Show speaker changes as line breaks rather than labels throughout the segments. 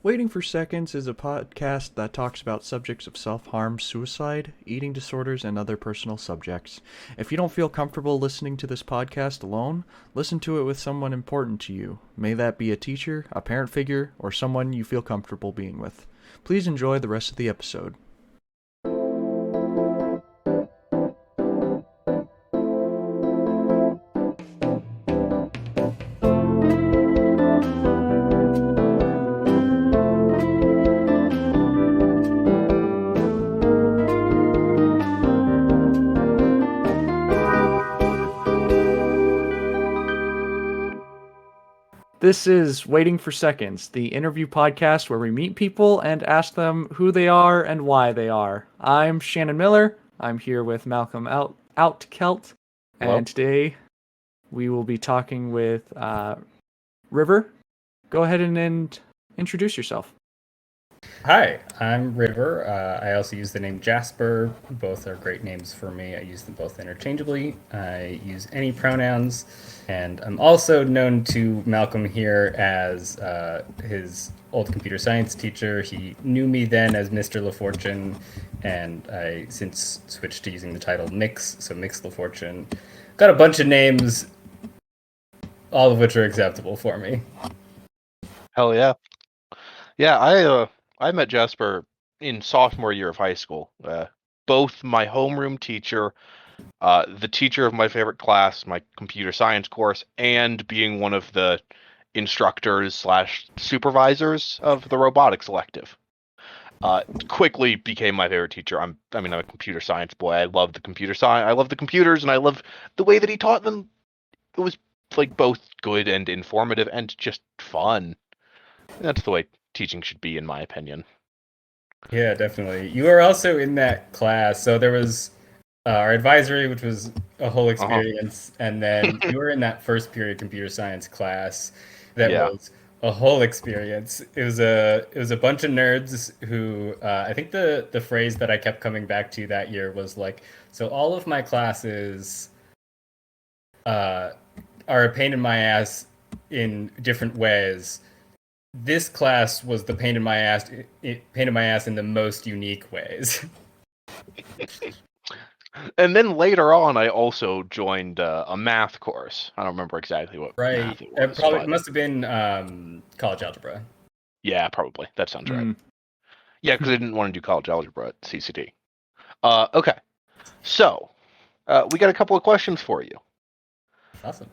Waiting for Seconds is a podcast that talks about subjects of self-harm, suicide, eating disorders, and other personal subjects. If you don't feel comfortable listening to this podcast alone, listen to it with someone important to you. May that be a teacher, a parent figure, or someone you feel comfortable being with. Please enjoy the rest of the episode. This is Waiting for Seconds, the interview podcast where we meet people and ask them who they are and why they are. I'm Shannon Miller. I'm here with Malcolm Outkelt,
Hello.
and today we will be talking with River. Go ahead and introduce yourself.
Hi, I'm River. I also use the name Jasper. Both are great names for me. I use them both interchangeably. I use any pronouns, and I'm also known to Malcolm here as his old computer science teacher. He knew me then as Mr. LaFortune, and I since switched to using the title Mix, so Mix LaFortune. Got a bunch of names, all of which are acceptable for me.
Hell yeah. Yeah, I met Jasper in sophomore year of high school. Both my homeroom teacher, the teacher of my favorite class, my computer science course, and being one of the instructors slash supervisors of the robotics elective. Quickly became my favorite teacher. I'm a computer science boy. I love the computer science. I love the computers, and I love the way that he taught them. It was like both good and informative and just fun. That's the way teaching should be, in my opinion.
Yeah, definitely. You were also in that class. So there was our advisory, which was a whole experience. And then you were in that first period computer science class that was a whole experience. It was a bunch of nerds who I think the phrase that I kept coming back to that year was like, so all of my classes are a pain in my ass in different ways. This class was the pain in my ass in the most unique ways.
And then later on, I also joined a math course. I don't remember exactly what math it was.
It must have been college algebra.
Yeah, probably. That sounds right. Yeah, because I didn't want to do college algebra at CCD. Okay, so we got a couple of questions for you.
Awesome.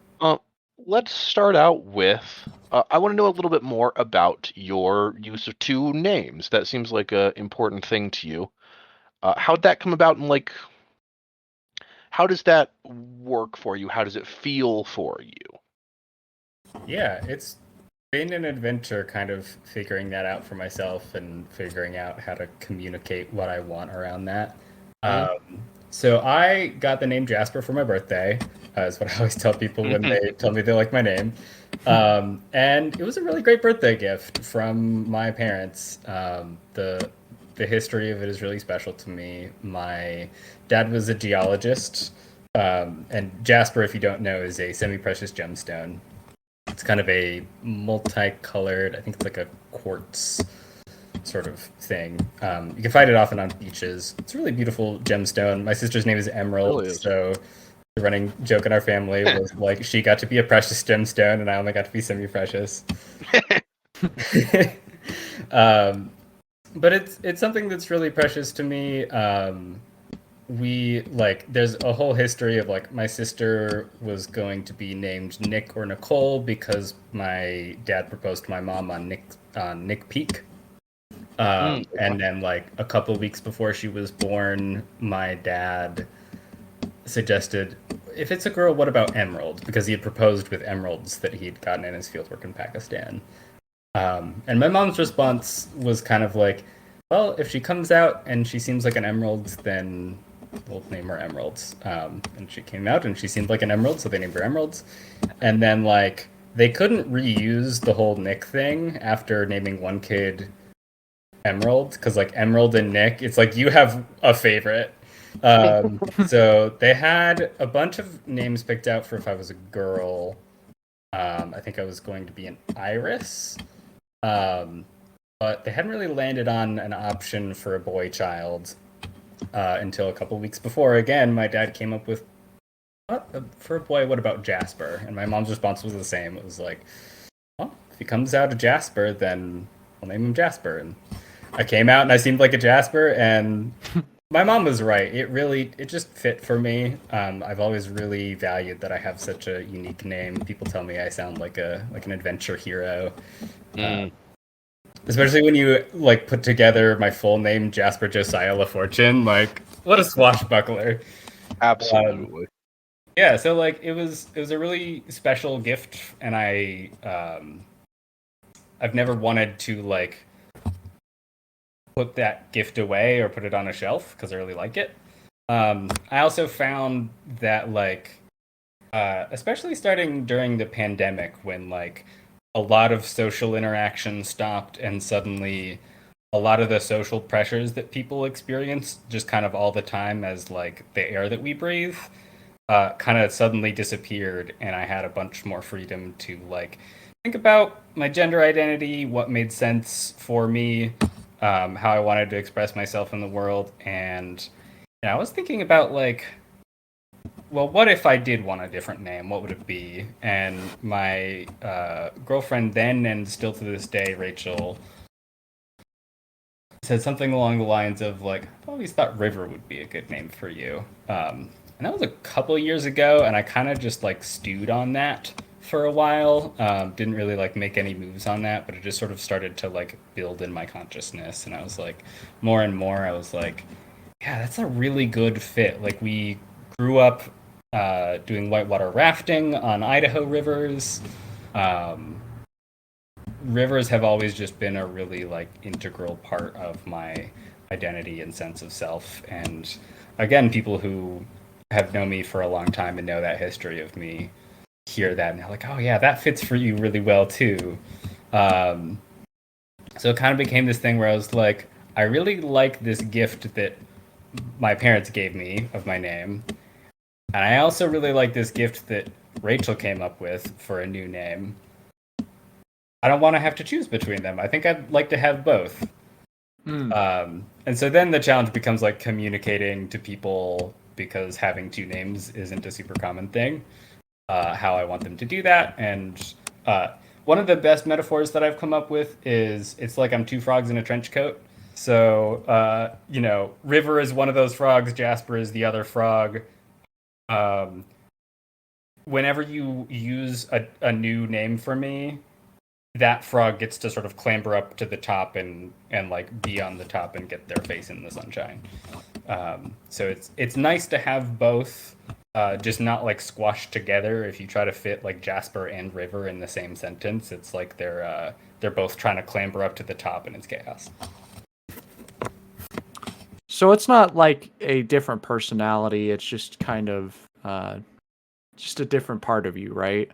Let's start out with, I want to know a little bit more about your use of two names. That seems like an important thing to you. How'd that come about, and like, how does that work for you? How does it feel for you?
Yeah, it's been an adventure kind of figuring that out for myself and figuring out how to communicate what I want around that. So I got the name Jasper for my birthday, is what I always tell people when they tell me they like my name. And it was a really great birthday gift from my parents. The history of it is really special to me. My dad was a geologist, and Jasper, if you don't know, is a semi-precious gemstone. It's kind of a multicolored, I think it's like a quartz sort of thing. You can find it often on beaches. It's a really beautiful gemstone. My sister's name is Emerald,
Really is.
So the running joke in our family was like she got to be a precious gemstone and I only got to be semi-precious. But it's something that's really precious to me. There's a whole history of like my sister was going to be named Nick or Nicole because my dad proposed to my mom on Nick Peak. And then like a couple of weeks before she was born, my dad suggested, if it's a girl, what about Emerald? Because he had proposed with emeralds that he'd gotten in his fieldwork in Pakistan. And my mom's response was kind of like, well, if she comes out and she seems like an emerald, then we'll name her Emeralds. And she came out and she seemed like an emerald, so they named her Emeralds. And then like they couldn't reuse the whole Nick thing after naming one kid Emerald, because like Emerald and Nick, it's like you have a favorite. So they had a bunch of names picked out for if I was a girl. I think I was going to be an Iris. but they hadn't really landed on an option for a boy child until a couple weeks before. Again, my dad came up with, for a boy, what about Jasper? And my mom's response was the same. It was like, well, if he comes out a Jasper, then I'll name him Jasper. And I came out and I seemed like a Jasper, and my mom was right. It just fit for me. I've always really valued that I have such a unique name. People tell me I sound like an adventure hero. Especially when you like put together my full name, Jasper Josiah LaFortune. Like, what a swashbuckler!
Absolutely.
Yeah, so like it was a really special gift, and I've never wanted to like put that gift away or put it on a shelf because I really like it. I also found that like especially starting during the pandemic when like a lot of social interaction stopped and suddenly a lot of the social pressures that people experience just kind of all the time as like the air that we breathe kind of suddenly disappeared, and I had a bunch more freedom to like think about my gender identity, what made sense for me, how I wanted to express myself in the world. And I was thinking about like, well, what if I did want a different name? What would it be? And my girlfriend then, and still to this day, Rachel, said something along the lines of like, I've always thought River would be a good name for you. And that was a couple of years ago, and I kind of just like stewed on that for a while. Didn't really like make any moves on that, but it just sort of started to like build in my consciousness. And I was like, more and more, I was like, yeah, that's a really good fit. Like we grew up doing whitewater rafting on Idaho rivers. Rivers have always just been a really like integral part of my identity and sense of self. And again, people who have known me for a long time and know that history of me hear that and they're like, oh yeah, that fits for you really well too. So it kind of became this thing where I was like, I really like this gift that my parents gave me of my name. And I also really like this gift that Rachel came up with for a new name. I don't want to have to choose between them. I think I'd like to have both. And so then the challenge becomes like communicating to people, because having two names isn't a super common thing, how I want them to do that. And one of the best metaphors that I've come up with is it's like I'm two frogs in a trench coat. So, River is one of those frogs, Jasper is the other frog. Whenever you use a new name for me, that frog gets to sort of clamber up to the top and like be on the top and get their face in the sunshine. So it's nice to have both, just not like squashed together. If you try to fit like Jasper and River in the same sentence, it's like they're both trying to clamber up to the top and it's chaos.
So it's not like a different personality. It's just kind of just a different part of you, right?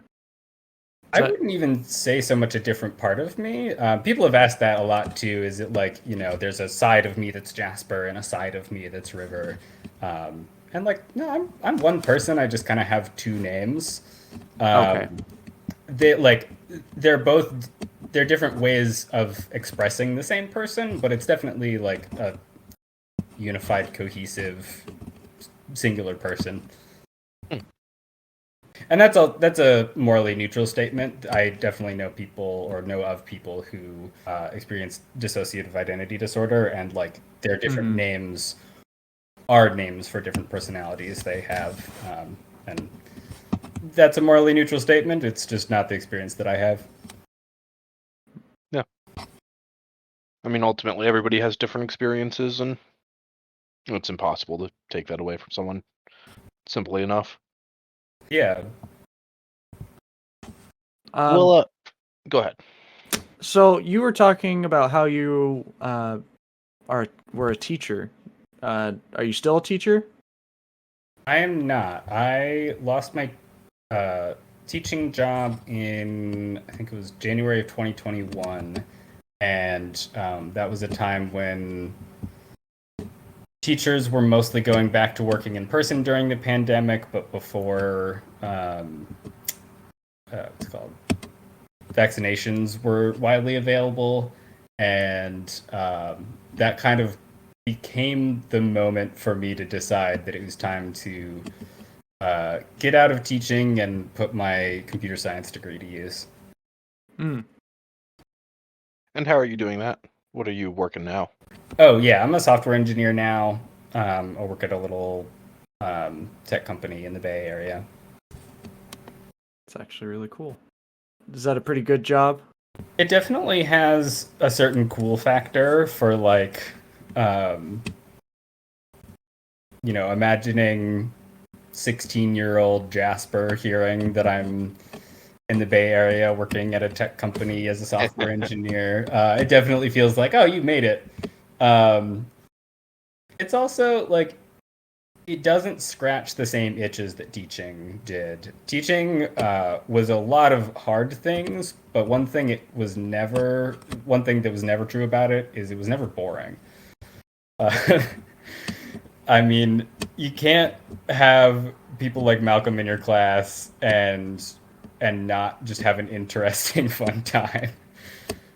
I wouldn't even say so much a different part of me. People have asked that a lot too. Is it like, there's a side of me that's Jasper and a side of me that's River? And like, no, I'm one person. I just kind of have two names.
Okay.
They're different ways of expressing the same person, but it's definitely like a unified, cohesive, singular person. And that's a morally neutral statement. I definitely know of people who experience dissociative identity disorder, and like their different names are names for different personalities they have. And that's a morally neutral statement. It's just not the experience that I have.
Yeah. I mean, ultimately, everybody has different experiences, and it's impossible to take that away from someone simply enough.
Yeah.
Well, go ahead.
So you were talking about how you were a teacher. Are you still a teacher?
I am not. I lost my teaching job in, I think it was January of 2021. And that was a time when teachers were mostly going back to working in person during the pandemic, but before what's it called? Vaccinations were widely available. and that kind of became the moment for me to decide that it was time to get out of teaching and put my computer science degree to use.
Mm.
And how are you doing that? What are you working now?
Oh yeah, I'm a software engineer now. I work at a little tech company in the Bay Area.
It's actually really cool. Is that a pretty good job?
It definitely has a certain cool factor for like, imagining 16-year-old Jasper hearing that I'm in the Bay Area working at a tech company as a software engineer. It definitely feels like, oh, you made it. It's also like, it doesn't scratch the same itches that teaching did. Teaching was a lot of hard things, but one thing that was never true about it is it was never boring. I mean, you can't have people like Malcolm in your class and not just have an interesting, fun time.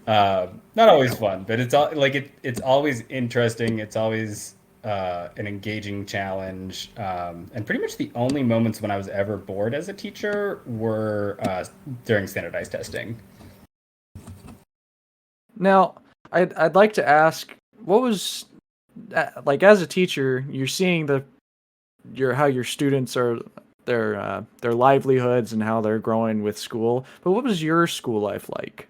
Not always fun, but it's always interesting. It's always an engaging challenge. And pretty much the only moments when I was ever bored as a teacher were during standardized testing.
Now, I'd like to ask, what was like as a teacher, you're seeing how your students are their livelihoods and how they're growing with school. But what was your school life like?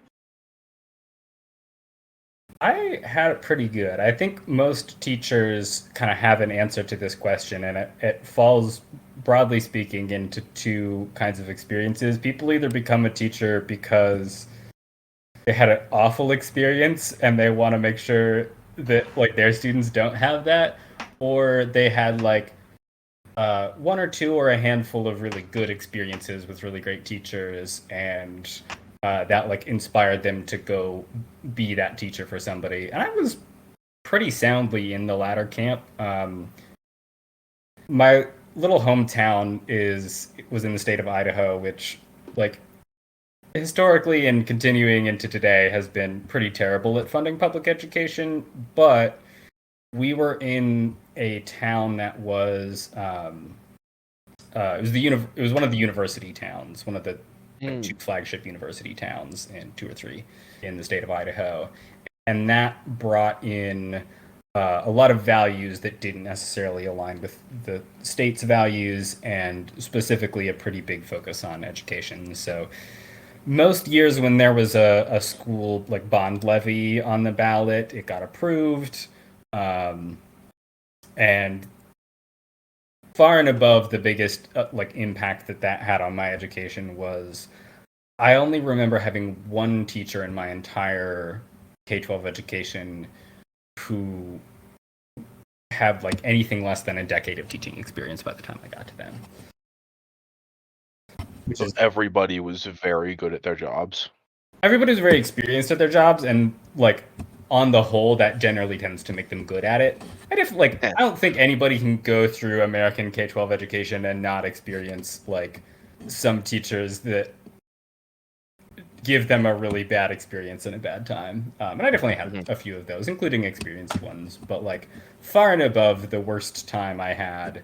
I had it pretty good. I think most teachers kind of have an answer to this question, and it falls, broadly speaking, into two kinds of experiences. People either become a teacher because they had an awful experience and they want to make sure that like their students don't have that, or they had like one or two or a handful of really good experiences with really great teachers, and that like inspired them to go be that teacher for somebody. And I was pretty soundly in the latter camp. My little hometown was in the state of Idaho, which like historically and continuing into today has been pretty terrible at funding public education, but we were in a town that was it was one of the university towns, one of the two flagship university towns, and two or three in the state of Idaho, and that brought in a lot of values that didn't necessarily align with the state's values, and specifically a pretty big focus on education. So most years when there was a school like bond levy on the ballot, it got approved. And far and above the biggest like impact that had on my education was I only remember having one teacher in my entire K-12 education who had like anything less than a decade of teaching experience by the time I got to them.
So everybody was very good at their jobs.
Everybody was very experienced at their jobs, and like on the whole, that generally tends to make them good at it. And I don't think anybody can go through American K-12 education and not experience like some teachers that give them a really bad experience and a bad time. And I definitely had a few of those, including experienced ones. But like far and above, the worst time I had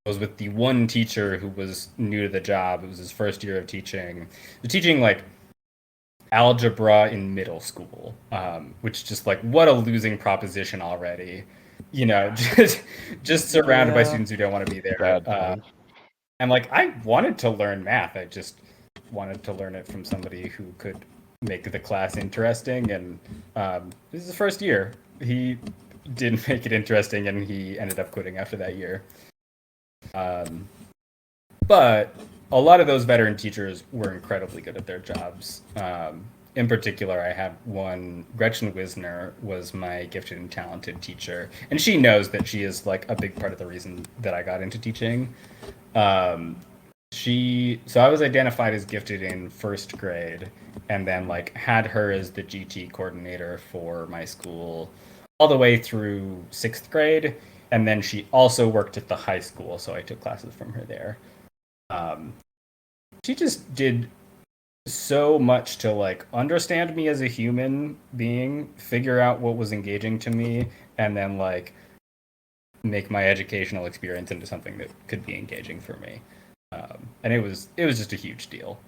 was with the one teacher who was new to the job. It was his first year of teaching. Teaching like algebra in middle school, which just like what a losing proposition already. You know, just surrounded by students who don't want to be there. And like I wanted to learn math. I just wanted to learn it from somebody who could make the class interesting. And this is his first year. He didn't make it interesting, and he ended up quitting after that year. But a lot of those veteran teachers were incredibly good at their jobs. In particular, I had one, Gretchen Wisner was my gifted and talented teacher. And she knows that she is like a big part of the reason that I got into teaching. So I was identified as gifted in first grade, and then like had her as the GT coordinator for my school all the way through sixth grade. And then she also worked at the high school, so I took classes from her there. She just did so much to like understand me as a human being, figure out what was engaging to me, and then like make my educational experience into something that could be engaging for me. And it was just a huge deal.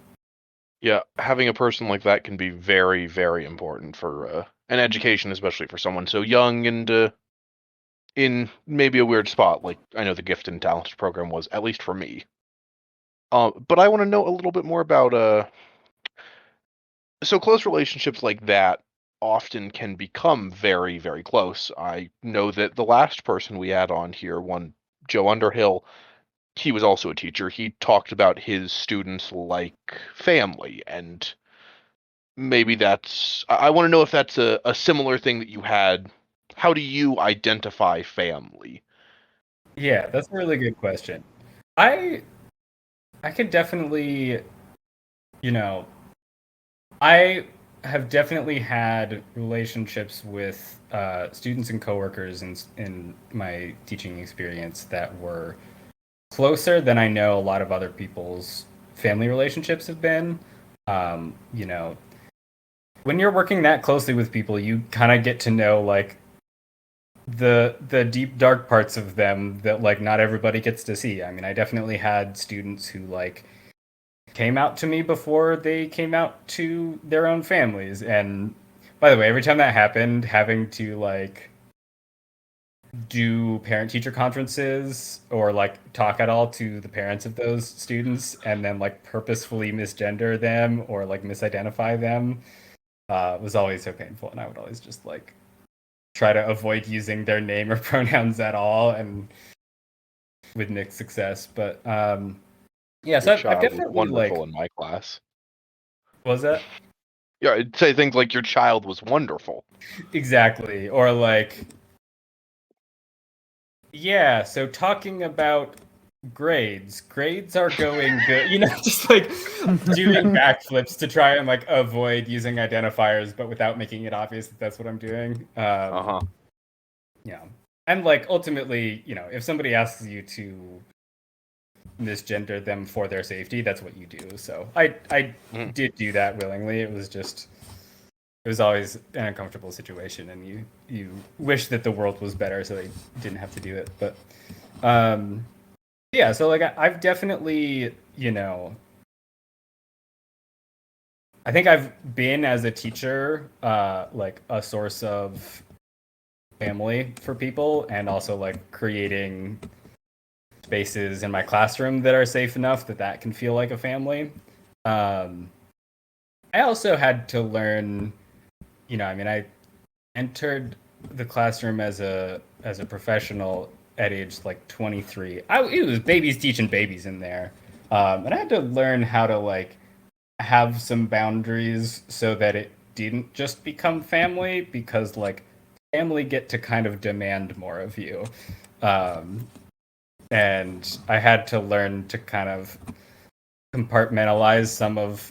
Yeah, having a person like that can be very, very important for an education, especially for someone so young and in maybe a weird spot. Like I know the Gifted and Talented program was, at least for me. But I want to know a little bit more about so close relationships like that often can become very, very close. I know that the last person we had on here, one Joe Underhill, he was also a teacher. He talked about his students like family, and maybe that's. I want to know if that's a similar thing that you had. How do you identify family?
Yeah, that's a really good question. I I could definitely, you know, I have definitely had relationships with students and coworkers in my teaching experience that were closer than I know a lot of other people's family relationships have been. You know, when you're working that closely with people, you kind of get to know like the deep dark parts of them that like not everybody gets to see. I mean, I definitely had students who like came out to me before they came out to their own families. And by the way, every time that happened, having to like do parent teacher conferences or like talk at all to the parents of those students and then like purposefully misgender them or like misidentify them was always so painful. And I would always just like try to avoid using their name or pronouns at all, and with mixed success. But yeah,
Your
so I've
child was
definitely
wonderful
like,
in my class.
what was that?
Yeah, I'd say things like your child was wonderful.
Exactly. Or like, yeah, so talking about grades are going good. You know, just like doing backflips to try and like avoid using identifiers, but without making it obvious that that's what I'm doing.
Uh-huh.
Yeah. And like ultimately, you know, if somebody asks you to misgender them for their safety, that's what you do. So I
Mhm.
did do that willingly. It was always an uncomfortable situation, and you wish that the world was better so they didn't have to do it. But um, yeah, so like I've definitely, you know, I think I've been as a teacher like a source of family for people, and also like creating spaces in my classroom that are safe enough that that can feel like a family. Um, I also had to learn, you know, I mean, I entered the classroom as a professional at age like 23. It was babies teaching babies in there, and I had to learn how to like have some boundaries so that it didn't just become family, because like family get to kind of demand more of you. Um, and I had to learn to kind of compartmentalize some of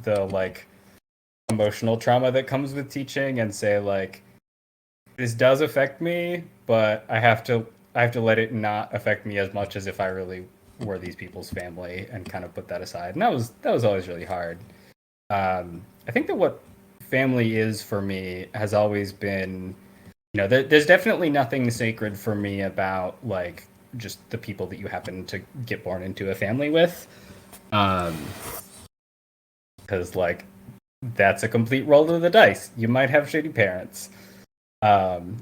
the like emotional trauma that comes with teaching and say like this does affect me, but I have to let it not affect me as much as if I really were these people's family, and kind of put that aside. And that was always really hard. I think that what family is for me has always been, you know, there's definitely nothing sacred for me about like just the people that you happen to get born into a family with, um, because like that's a complete roll of the dice. You might have shitty parents, and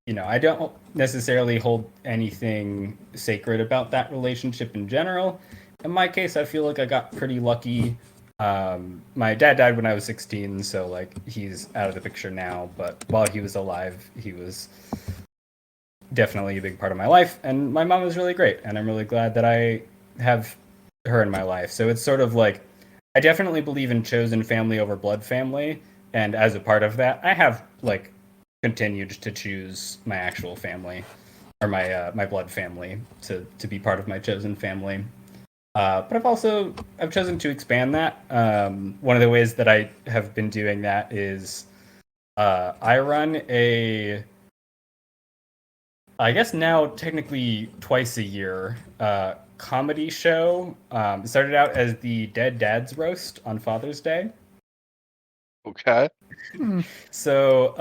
you know, I don't necessarily hold anything sacred about that relationship in general. In my case, I feel like I got pretty lucky. My dad died when I was 16, so like he's out of the picture now. But while he was alive, he was definitely a big part of my life. And my mom was really great, and I'm really glad that I have her in my life. So it's sort of like I definitely believe in chosen family over blood family, and as a part of that, I have like continued to choose my actual family or my blood family to be part of my chosen family. But I've chosen to expand that. One of the ways that I have been doing that is I run a, I guess now technically twice a year, comedy show. It started out as the Dead Dads Roast on Father's Day.
Okay.
So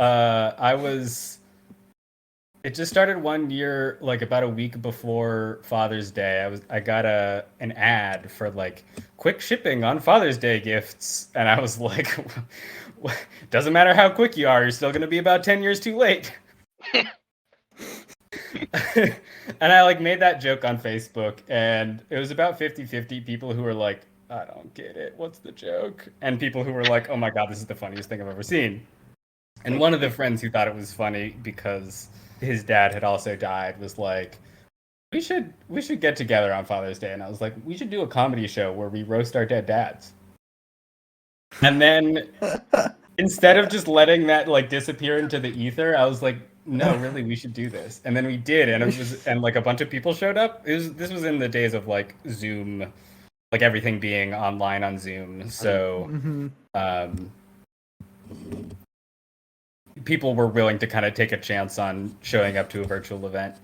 it just started one year, like about a week before Father's Day. I got an ad for like quick shipping on Father's Day gifts, and I was like, doesn't matter how quick you are, you're still gonna be about 10 years too late. And I like made that joke on Facebook, and it was about 50-50 people who were like, I don't get it, what's the joke? And people who were like, oh my god, this is the funniest thing I've ever seen. And one of the friends who thought it was funny because his dad had also died was like, we should get together on Father's Day. And I was like, we should do a comedy show where we roast our dead dads. And then instead of just letting that like disappear into the ether, I was like, no, really, we should do this. And then we did, and like a bunch of people showed up. This was in the days of like Zoom, like everything being online on Zoom. So people were willing to kind of take a chance on showing up to a virtual event.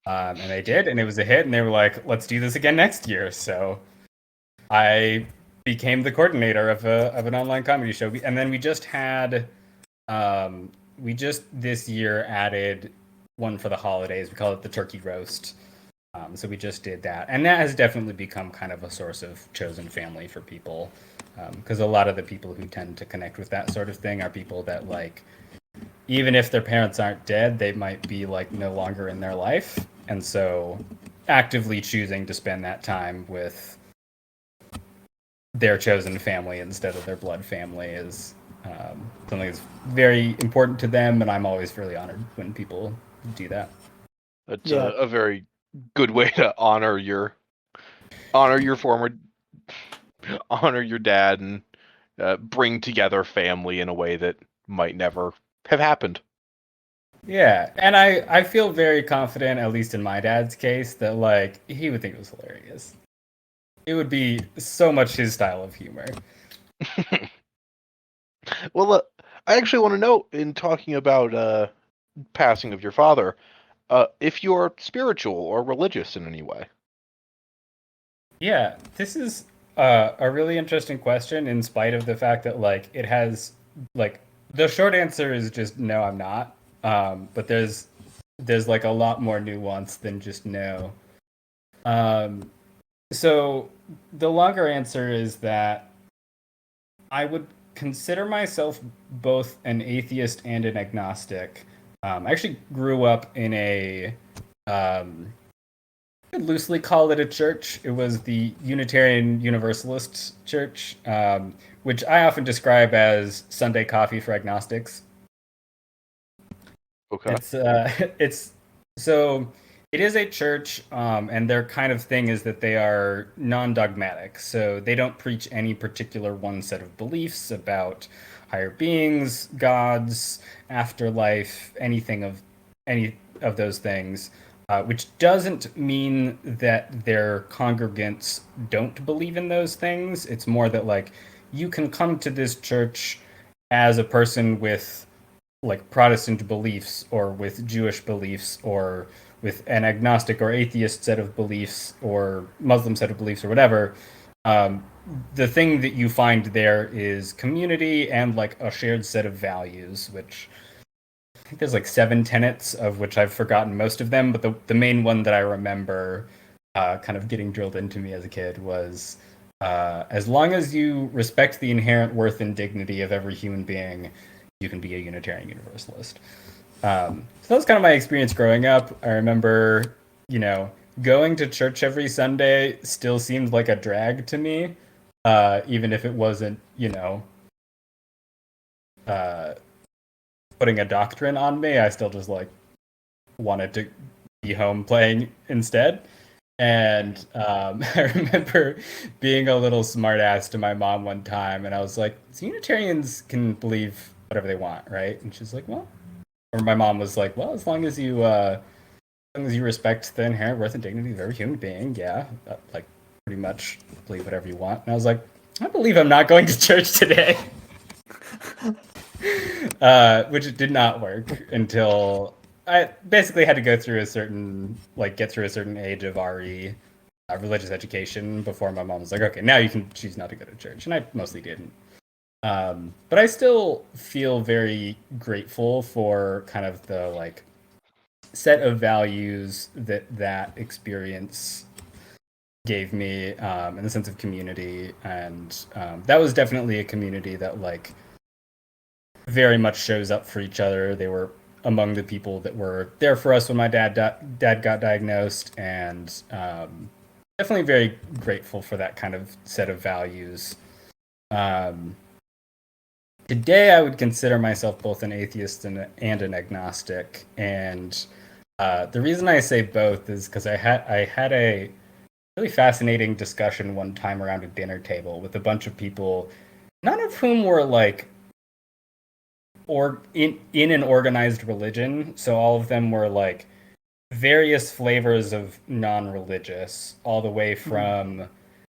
And they did, and it was a hit, and they were like, let's do this again next year. So I became the coordinator of an online comedy show. And then we just had, we just this year added one for the holidays. We call it the Turkey Roast. So we just did that. And that has definitely become kind of a source of chosen family for people. Because a lot of the people who tend to connect with that sort of thing are people that like, even if their parents aren't dead, they might be like no longer in their life. And so actively choosing to spend that time with their chosen family instead of their blood family is something that's very important to them. And I'm always really honored when people do that.
That's a very good way to honor your dad and bring together family in a way that might never have happened.
Yeah, and I feel very confident, at least in my dad's case, that like he would think it was hilarious. It would be so much his style of humor.
Well, I actually want to know, in talking about passing of your father, if you're spiritual or religious in any way.
Yeah, this is a really interesting question, in spite of the fact that like it has like the short answer is just no, I'm not. But there's like a lot more nuance than just no. So the longer answer is that I would consider myself both an atheist and an agnostic. I actually grew up in a I could loosely call it a church. It was the Unitarian Universalist Church, which I often describe as Sunday coffee for agnostics.
Okay.
It's so it is a church, and their kind of thing is that they are non-dogmatic. So they don't preach any particular one set of beliefs about higher beings, gods, afterlife, any of those things. Which doesn't mean that their congregants don't believe in those things. It's more that like you can come to this church as a person with like Protestant beliefs or with Jewish beliefs or with an agnostic or atheist set of beliefs or Muslim set of beliefs or whatever. The thing that you find there is community and like a shared set of values, which I think there's like 7 tenets, of which I've forgotten most of them, but the main one that I remember kind of getting drilled into me as a kid was as long as you respect the inherent worth and dignity of every human being, you can be a Unitarian Universalist. So that was kind of my experience growing up. I remember, going to church every Sunday still seemed like a drag to me, even if it wasn't, putting a doctrine on me. I still just like wanted to be home playing instead. And I remember being a little smartass to my mom one time, and I was like, so Unitarians can believe whatever they want, right? And she's like, well, or my mom was like, well, as long as you respect the inherent worth and dignity of every human being, yeah, like pretty much believe whatever you want. And I was like, I believe I'm not going to church today. Which did not work until I basically had to go through get through a certain age of RE religious education before my mom was like, okay, now you can choose not to go to church, and I mostly didn't. But I still feel very grateful for kind of the like set of values that experience gave me, and the sense of community, and that was definitely a community that like very much shows up for each other. They were among the people that were there for us when my dad got diagnosed, and definitely very grateful for that kind of set of values. Today, I would consider myself both an atheist and an agnostic, and the reason I say both is because I had a really fascinating discussion one time around a dinner table with a bunch of people, none of whom were like or in an organized religion. So all of them were like various flavors of non-religious, all the way from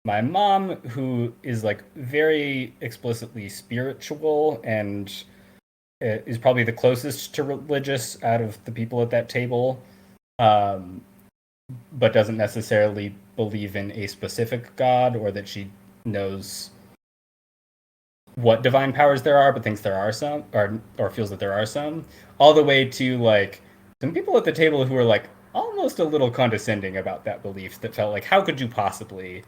my mom, who is like very explicitly spiritual and is probably the closest to religious out of the people at that table, but doesn't necessarily believe in a specific God, or that she knows what divine powers there are, but thinks there are some, or feels that there are some, all the way to like some people at the table who are like almost a little condescending about that belief, that felt like, how could you possibly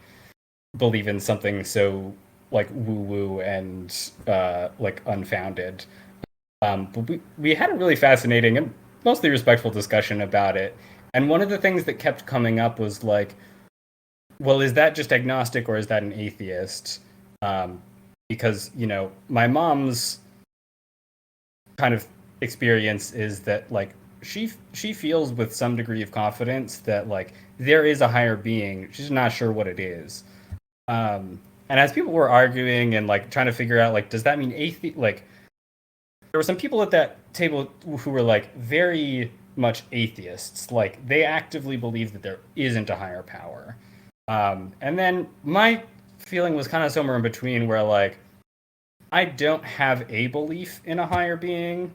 believe in something so like woo woo and like unfounded? But we had a really fascinating and mostly respectful discussion about it. And one of the things that kept coming up was like, well, is that just agnostic or is that an atheist? Because, you know, my mom's kind of experience is that like she feels with some degree of confidence that like there is a higher being. She's not sure what it is. And as people were arguing and like trying to figure out like, does that mean atheist? Like, there were some people at that table who were like very much atheists. Like they actively believe that there isn't a higher power. And then my feeling was kind of somewhere in between, where like I don't have a belief in a higher being,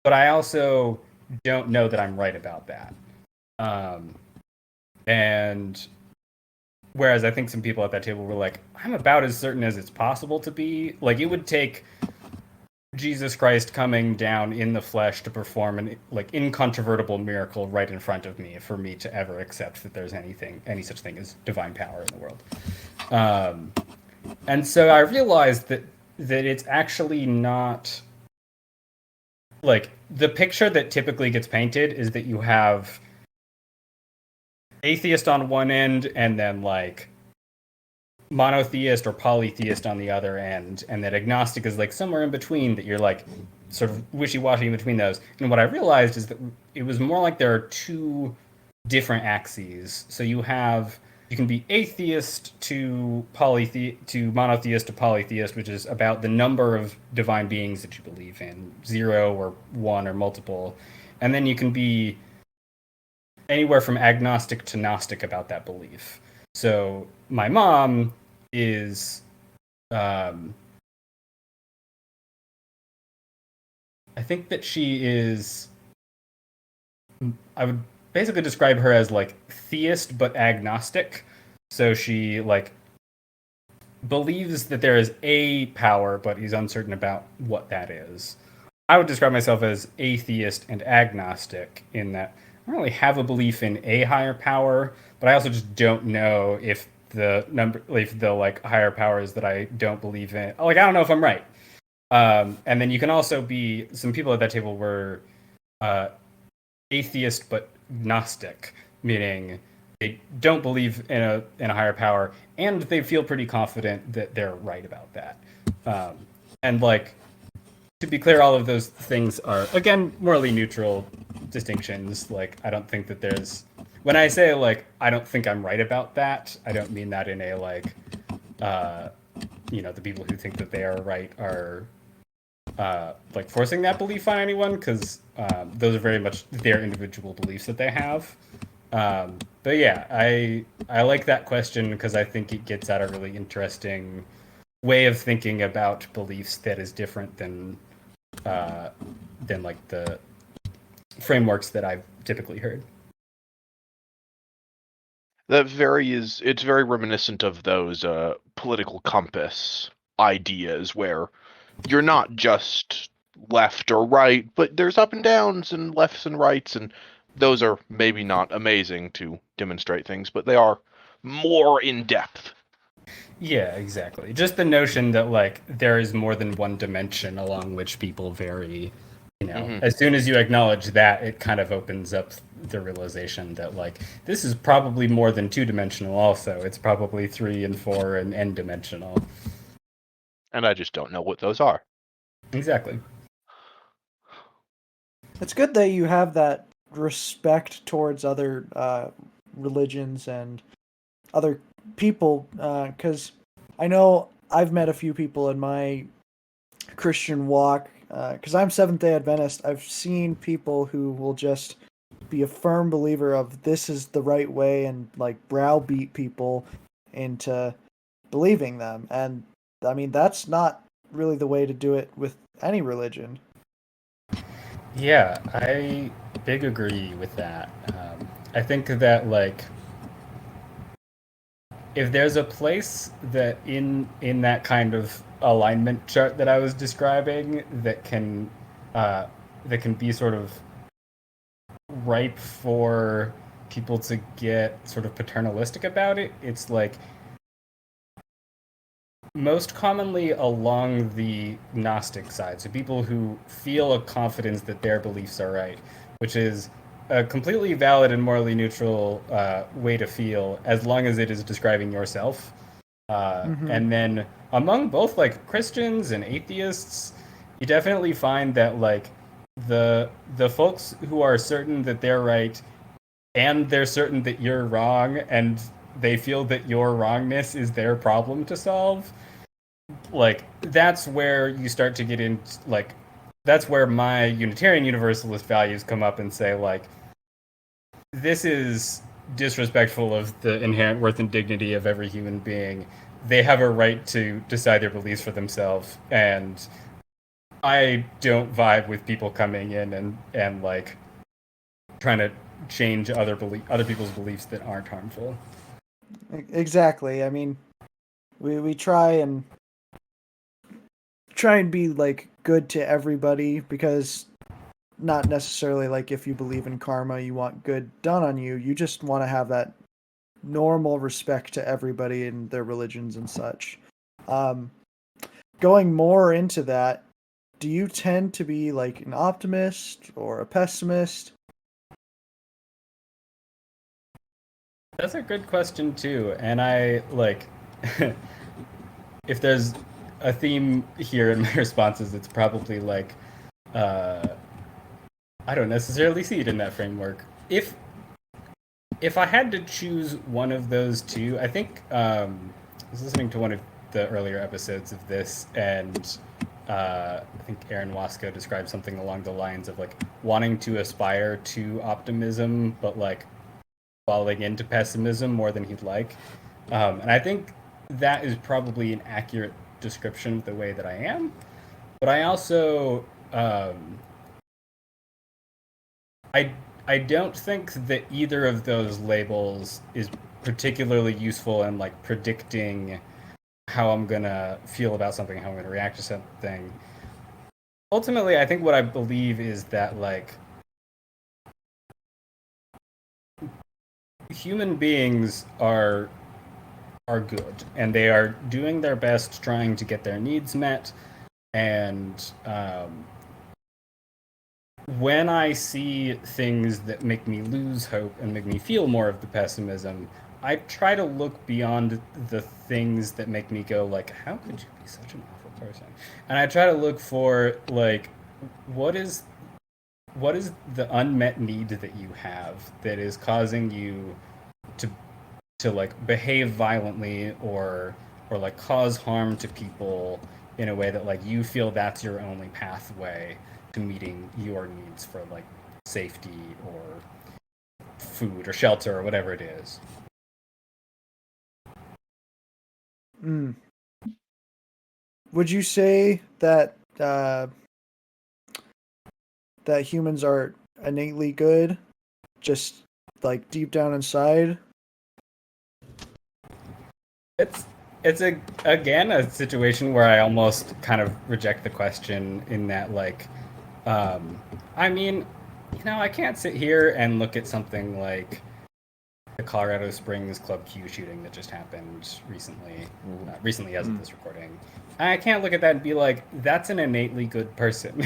but I also don't know that I'm right about that. And whereas I think some people at that table were like, I'm about as certain as it's possible to be. Like it would take Jesus Christ coming down in the flesh to perform an like incontrovertible miracle right in front of me for me to ever accept that there's any such thing as divine power in the world. And so I realized that it's actually not like the picture that typically gets painted is that you have atheist on one end and then like monotheist or polytheist on the other end, and that agnostic is like somewhere in between, that you're like sort of wishy-washy in between those. And what I realized is that it was more like there are two different axes. So you can be atheist to monotheist to polytheist, which is about the number of divine beings that you believe in, 0 or 1 or multiple. And then you can be anywhere from agnostic to gnostic about that belief. So my mom is, I think that she is, I would basically describe her as like theist but agnostic. So she like believes that there is a power, but is uncertain about what that is. I would describe myself as atheist and agnostic, in that I don't really have a belief in a higher power, but I also just don't know if the like higher powers that I don't believe in, like I don't know if I'm right. And then you can also be, some people at that table were atheist but gnostic, meaning they don't believe in a higher power, and they feel pretty confident that they're right about that. And like, to be clear, all of those things are again morally neutral distinctions. Like I don't think that there's, when I say like I don't think I'm right about that, I don't mean that in a like you know, the people who think that they are right are like forcing that belief on anyone, because those are very much their individual beliefs that they have. But yeah, I like that question because I think it gets at a really interesting way of thinking about beliefs that is different than like the frameworks that I've typically heard.
It's very reminiscent of those political compass ideas where you're not just left or right, but there's up and downs and lefts and rights, and those are maybe not amazing to demonstrate things, but they are more in depth.
Yeah, exactly. Just the notion that like there is more than one dimension along which people vary. As soon as you acknowledge that, it kind of opens up the realization that like this is probably more than two-dimensional. Also, it's probably 3 and 4 and n-dimensional.
And I just don't know what those are.
Exactly.
It's good that you have that respect towards other religions and other people, because I know I've met a few people in my Christian walk, because I'm Seventh-day Adventist. I've seen people who will just be a firm believer of this is the right way and like browbeat people into believing them. And I mean, that's not really the way to do it with any religion.
Yeah, I big agree with that. I think that like if there's a place that in that kind of alignment chart that I was describing that can be sort of ripe for people to get sort of paternalistic about it, it's like most commonly along the Gnostic side. So people who feel a confidence that their beliefs are right, which is a completely valid and morally neutral way to feel as long as it is describing yourself. And then among both like Christians and atheists, you definitely find that like the folks who are certain that they're right and they're certain that you're wrong and they feel that your wrongness is their problem to solve, like that's where you start to get into like that's where my Unitarian Universalist values come up and say like this is disrespectful of the inherent worth and dignity of every human being. They have a right to decide their beliefs for themselves, and I don't vibe with people coming in and like trying to change other people's beliefs that aren't harmful.
Exactly. I mean, we try and be like good to everybody, because not necessarily like if you believe in karma you want good done on you. You just want to have that normal respect to everybody and their religions and such. um Going more into that, do you tend to be like an optimist or a pessimist?
That's a good question too, and I like if there's a theme here in my responses, it's probably like uh, I don't necessarily see it in that framework. If I had to choose one of those two, I think I was listening to one of the earlier episodes of this, and I think Aaron Wasco described something along the lines of like wanting to aspire to optimism, but like falling into pessimism more than he'd like. And I think that is probably an accurate description of the way that I am. But I also I I don't think that either of those labels is particularly useful in like predicting how I'm gonna feel about something, how I'm gonna react to something. Ultimately, I think what I believe is that like human beings are good and they are doing their best trying to get their needs met. And when I see things that make me lose hope and make me feel more of the pessimism, I try to look beyond the things that make me go like, how could you be such an awful person? And I try to look for like, what is what is the unmet need that you have that is causing you to like behave violently or like cause harm to people in a way that like you feel that's your only pathway to meeting your needs for like safety or food or shelter or whatever it is.
Mm. Would you say that that humans are innately good, just like deep down inside?
It's again a situation where I almost kind of reject the question in that like, I mean, I can't sit here and look at something like the Colorado Springs Club Q shooting that just happened recently, recently as of this recording. I can't look at that and be like, that's an innately good person.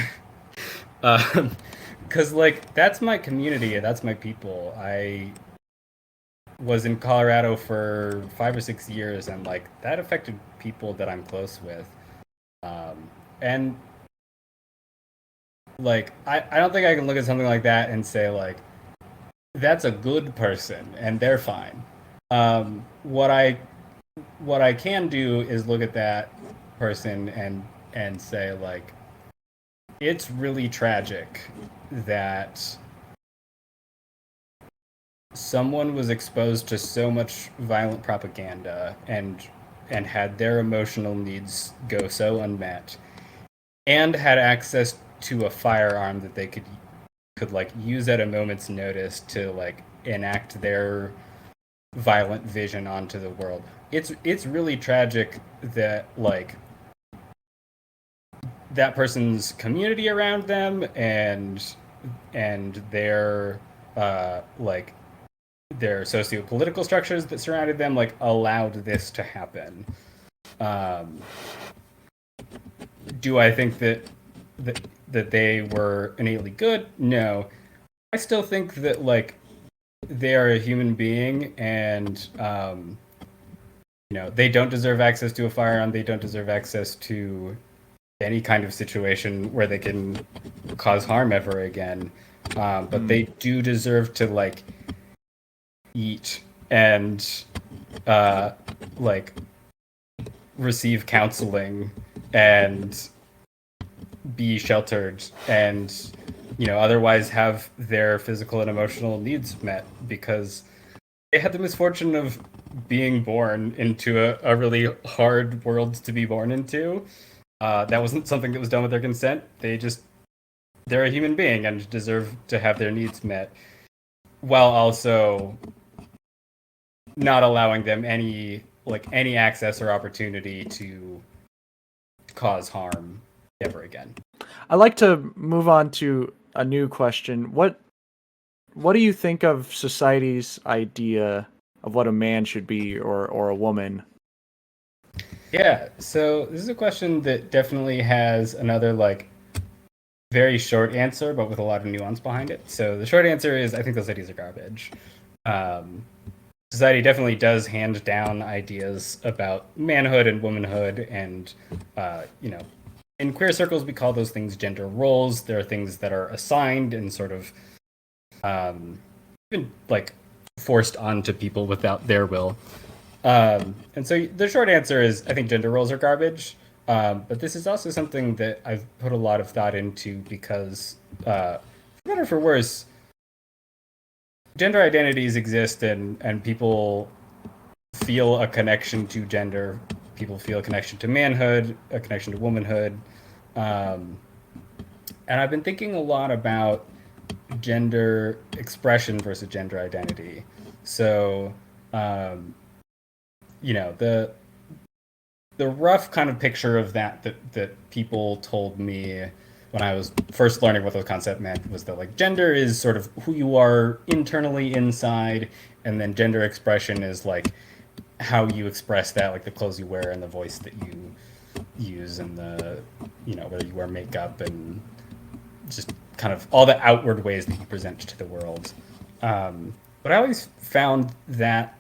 Because like that's my community, that's my people. I was in Colorado for 5 or 6 years, and like that affected people that I'm close with. And like I don't think I can look at something like that and say like that's a good person and they're fine. What I can do is look at that person and say like it's really tragic that someone was exposed to so much violent propaganda and had their emotional needs go so unmet and had access to a firearm that they could like use at a moment's notice to like enact their violent vision onto the world. It's really tragic that like that person's community around them and their like their socio-political structures that surrounded them like allowed this to happen. Um, do I think that they were innately good? No. I still think that like they are a human being and they don't deserve access to a firearm. They don't deserve access to any kind of situation where they can cause harm ever again. But they do deserve to like eat and like receive counseling and be sheltered and otherwise have their physical and emotional needs met because they had the misfortune of being born into a really hard world to be born into. That wasn't something that was done with their consent. They're a human being and deserve to have their needs met while also not allowing them any access or opportunity to cause harm ever again.
I'd like to move on to a new question. What do you think of society's idea of what a man should be or a woman?
Yeah, so this is a question that definitely has another like very short answer, but with a lot of nuance behind it. So the short answer is I think those ideas are garbage. Society definitely does hand down ideas about manhood and womanhood, and in queer circles we call those things gender roles. There are things that are assigned and sort of even like forced onto people without their will. And so the short answer is I think gender roles are garbage. But this is also something that I've put a lot of thought into because, for better or for worse, gender identities exist and people feel a connection to gender. People feel a connection to manhood, a connection to womanhood. And I've been thinking a lot about gender expression versus gender identity. So, the rough kind of picture of that people told me when I was first learning what the concept meant was that like gender is sort of who you are internally inside, and then gender expression is like how you express that, like the clothes you wear and the voice that you use and the whether you wear makeup and just kind of all the outward ways that you present to the world. But I always found that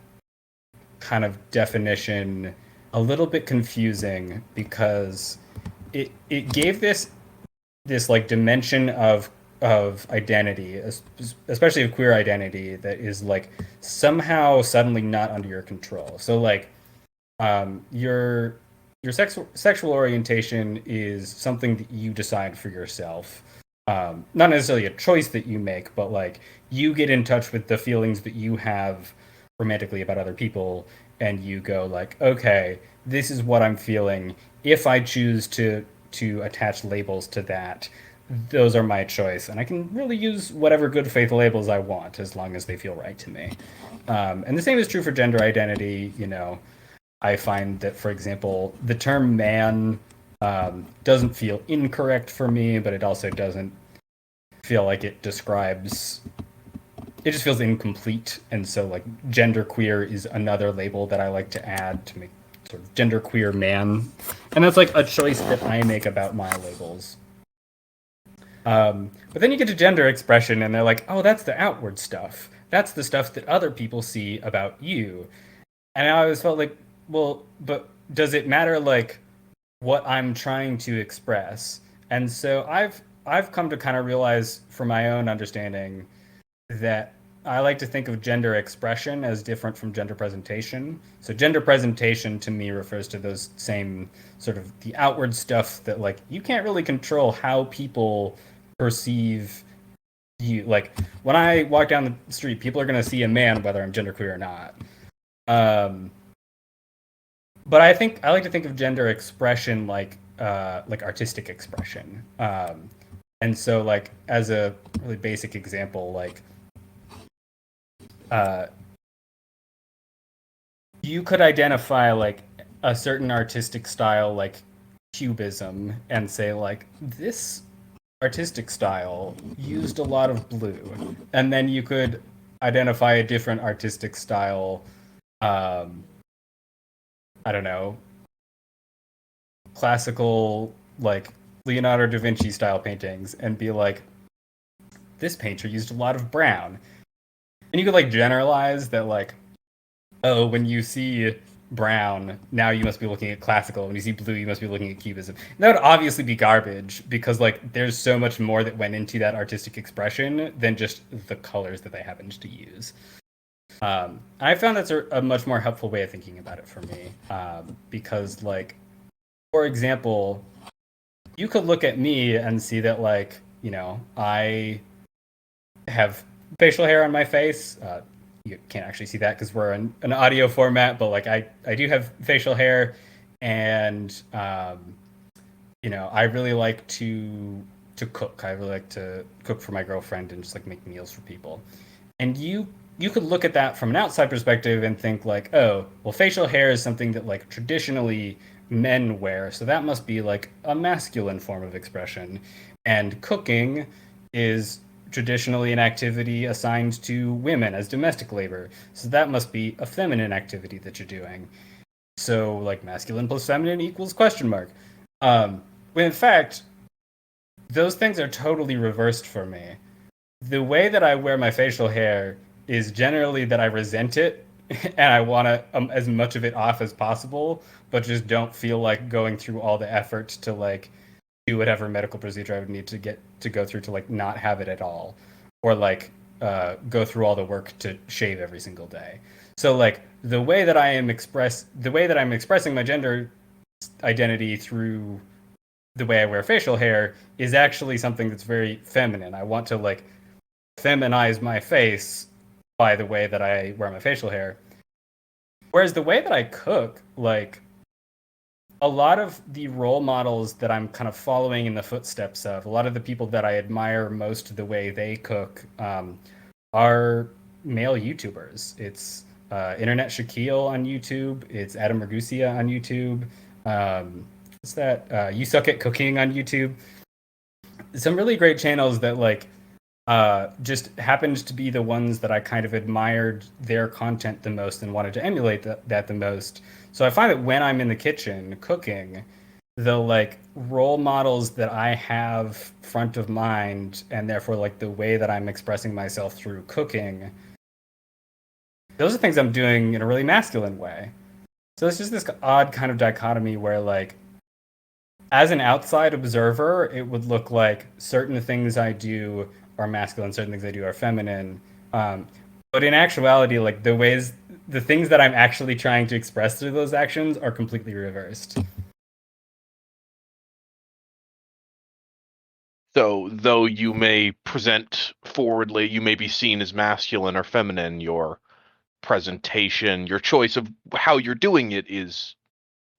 kind of definition a little bit confusing because it gave this like dimension of identity, especially of queer identity, that is like somehow suddenly not under your control. So like your sexual orientation is something that you decide for yourself. Not necessarily a choice that you make, but like you get in touch with the feelings that you have romantically about other people, and you go like, okay, this is what I'm feeling. If I choose to attach labels to that, those are my choice, and I can really use whatever good faith labels I want as long as they feel right to me. And the same is true for gender identity. I find that, for example, the term man doesn't feel incorrect for me, but it also doesn't feel like it describes. It just feels incomplete, and so like genderqueer is another label that I like to add to make sort of genderqueer man, and that's like a choice that I make about my labels. But then you get to gender expression, and they're like, oh, that's the outward stuff. That's the stuff that other people see about you. And I always felt like, well, but does it matter like what I'm trying to express? And so I've come to kind of realize from my own understanding that I like to think of gender expression as different from gender presentation. So gender presentation to me refers to those same sort of the outward stuff that like you can't really control how people perceive you. Like when I walk down the street, people are going to see a man whether I'm genderqueer or not. But I think I like to think of gender expression like artistic expression. And so like as a really basic example, like you could identify like a certain artistic style like cubism and say like this artistic style used a lot of blue, and then you could identify a different artistic style, I don't know, classical like Leonardo da Vinci style paintings, and be like this painter used a lot of brown. And you could like generalize that like, oh, when you see brown, now you must be looking at classical. When you see blue, you must be looking at cubism. And that would obviously be garbage because like there's so much more that went into that artistic expression than just the colors that they happened to use. I found that's a much more helpful way of thinking about it for me, because like, for example, you could look at me and see that like, you know, I have facial hair on my face. You can't actually see that because we're in an audio format, but like I do have facial hair, and you know, I really like to cook. I really like to cook for my girlfriend and just like make meals for people. And you could look at that from an outside perspective and think like, oh, well, facial hair is something that like traditionally men wear, so that must be like a masculine form of expression, and cooking is traditionally an activity assigned to women as domestic labor, so that must be a feminine activity that you're doing. So like masculine plus feminine equals question mark. When in fact those things are totally reversed for me. The way that I wear my facial hair is generally that I resent it and I want to as much of it off as possible, but just don't feel like going through all the effort to like do whatever medical procedure I would need to go through to like not have it at all, or like go through all the work to shave every single day. So like the way that I'm expressing my gender identity through the way I wear facial hair is actually something that's very feminine. I want to like feminize my face by the way that I wear my facial hair. Whereas the way that I cook, like a lot of the role models that I'm kind of following in the footsteps of, a lot of the people that I admire most the way they cook, are male YouTubers. It's Internet Shaquille on YouTube. It's Adam Ragusia on YouTube. What's that? You Suck at Cooking on YouTube. Some really great channels that like just happened to be the ones that I kind of admired their content the most and wanted to emulate that the most. So I find that when I'm in the kitchen cooking, the like role models that I have front of mind, and therefore like the way that I'm expressing myself through cooking, those are things I'm doing in a really masculine way. So it's just this odd kind of dichotomy where like as an outside observer, it would look like certain things I do are masculine, certain things I do are feminine. But in actuality, like the things that I'm actually trying to express through those actions are completely reversed.
So, though you may present forwardly, you may be seen as masculine or feminine, your presentation, your choice of how you're doing it is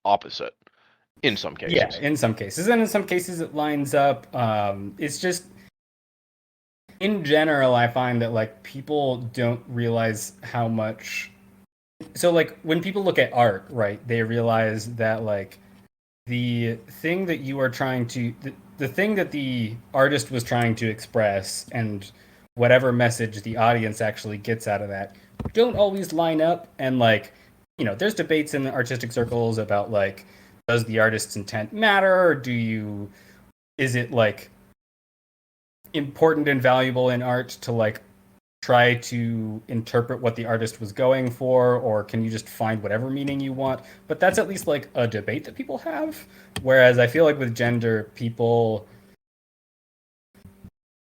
opposite in some cases.
Yeah, in some cases. And in some cases it lines up. It's just, in general, I find that like people don't realize how much so like when people look at art, right, they realize that like the thing that you are trying to the thing that the artist was trying to express and whatever message the audience actually gets out of that don't always line up. And like, there's debates in the artistic circles about like, does the artist's intent matter, or is it like important and valuable in art to like try to interpret what the artist was going for, or can you just find whatever meaning you want? But that's at least like a debate that people have. Whereas I feel like with gender, people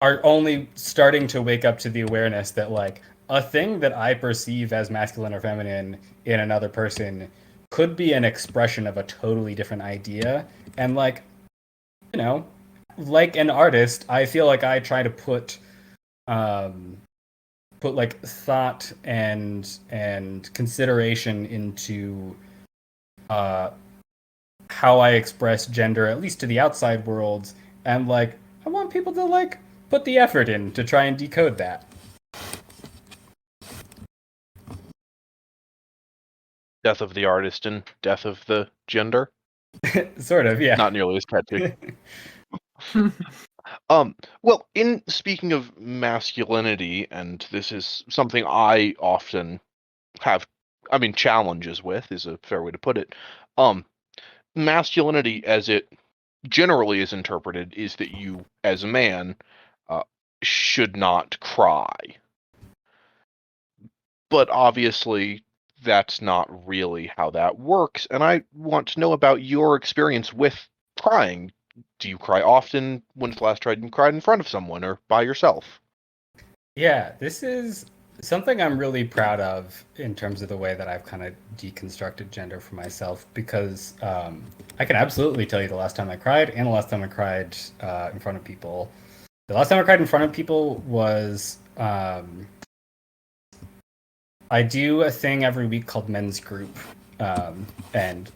are only starting to wake up to the awareness that like a thing that I perceive as masculine or feminine in another person could be an expression of a totally different idea. And like, you know, like an artist, I feel like I try to um, put like thought and consideration into uh, how I express gender, at least to the outside world, and like I want people to like put the effort in to try and decode that.
Death of the artist and death of the gender.
Sort of, yeah.
Not nearly as catchy. Well, in speaking of masculinity, and this is something I often have, challenges with is a fair way to put it. Masculinity, as it generally is interpreted, is that you, as a man, uh, should not cry. But obviously, that's not really how that works, and I want to know about your experience with crying. Do you cry often? When's the last time you cried in front of someone or by yourself?
Yeah, this is something I'm really proud of in terms of the way that I've kind of deconstructed gender for myself, because I can absolutely tell you the last time I cried and the last time I cried in front of people. The last time I cried in front of people was I do a thing every week called Men's Group, and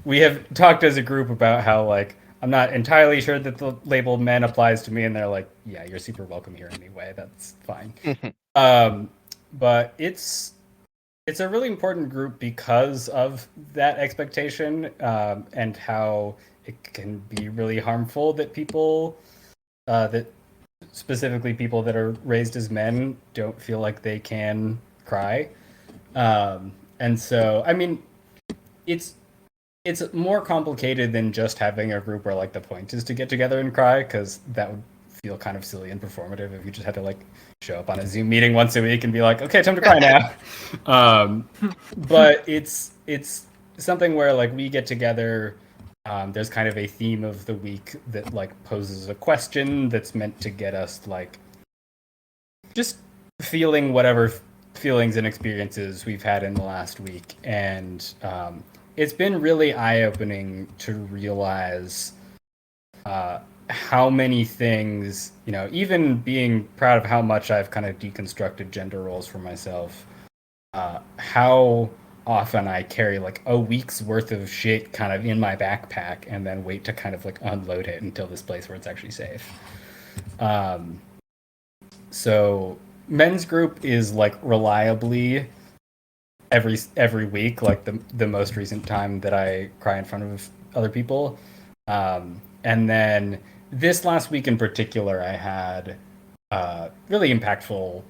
we have talked as a group about how like I'm not entirely sure that the label men applies to me, and they're like, yeah, you're super welcome here anyway. That's fine. Um, but it's a really important group because of that expectation, and how it can be really harmful that that specifically people that are raised as men don't feel like they can cry. And so, I mean, it's it's more complicated than just having a group where like the point is to get together and cry, because that would feel kind of silly and performative if you just had to like show up on a Zoom meeting once a week and be like, okay, time to cry now. But it's something where like we get together. There's kind of a theme of the week that like poses a question that's meant to get us like just feeling whatever feelings and experiences we've had in the last week. And it's been really eye-opening to realize how many things, even being proud of how much I've kind of deconstructed gender roles for myself, how often I carry like a week's worth of shit kind of in my backpack and then wait to kind of like unload it until this place where it's actually safe. So Men's Group is like reliably every week, like the most recent time that I cry in front of other people. And then this last week in particular, I had a really impactful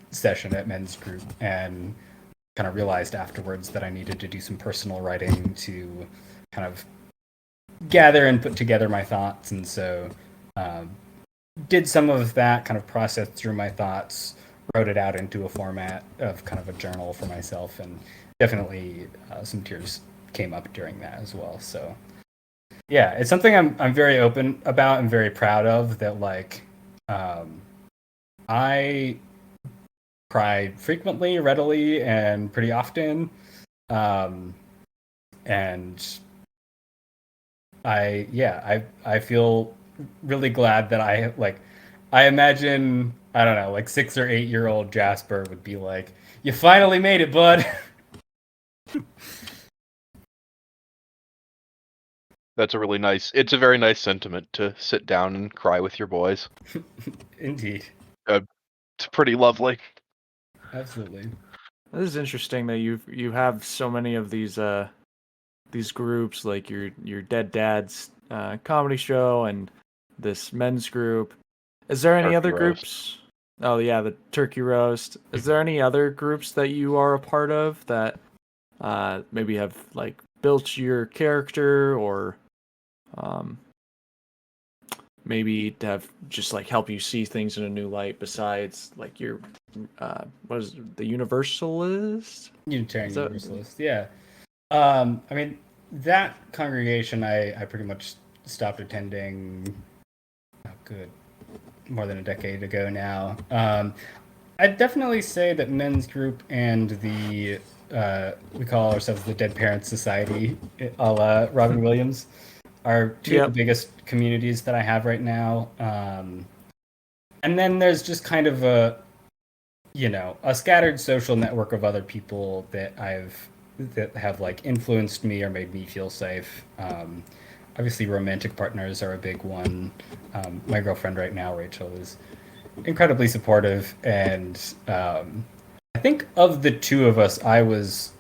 session at Men's Group, and kind of realized afterwards that I needed to do some personal writing to kind of gather and put together my thoughts. And so did some of that, kind of processed through my thoughts, wrote it out into a format of kind of a journal for myself, and definitely some tears came up during that as well. So yeah, it's something I'm very open about and very proud of, that like I cry frequently, readily, and pretty often. And I feel really glad that I imagine, I don't know, like 6 or 8 year old Jasper would be like, "You finally made it, bud."
It's a very nice sentiment to sit down and cry with your boys.
Indeed.
It's pretty lovely.
Absolutely.
This is interesting that you have so many of these groups, like your Dead Dad's comedy show and this men's group. Is there any
Turkey
other
roast.
groups? Oh yeah, the turkey roast. Is there any other groups that you are a part of that maybe have like built your character, or um, maybe to have just like help you see things in a new light besides like your what is it, the Universalist?
Unitarian
Is that
Universalist, yeah. I mean, that congregation I pretty much stopped attending, oh, good, more than a decade ago now. I'd definitely say that men's group and the we call ourselves the Dead Parents Society, a la Robin Williams, are two of the
Yep.
biggest communities that I have right now. And then there's just kind of a scattered social network of other people that have like influenced me or made me feel safe. Obviously, romantic partners are a big one. My girlfriend right now, Rachel, is incredibly supportive, and I think of the two of us, I was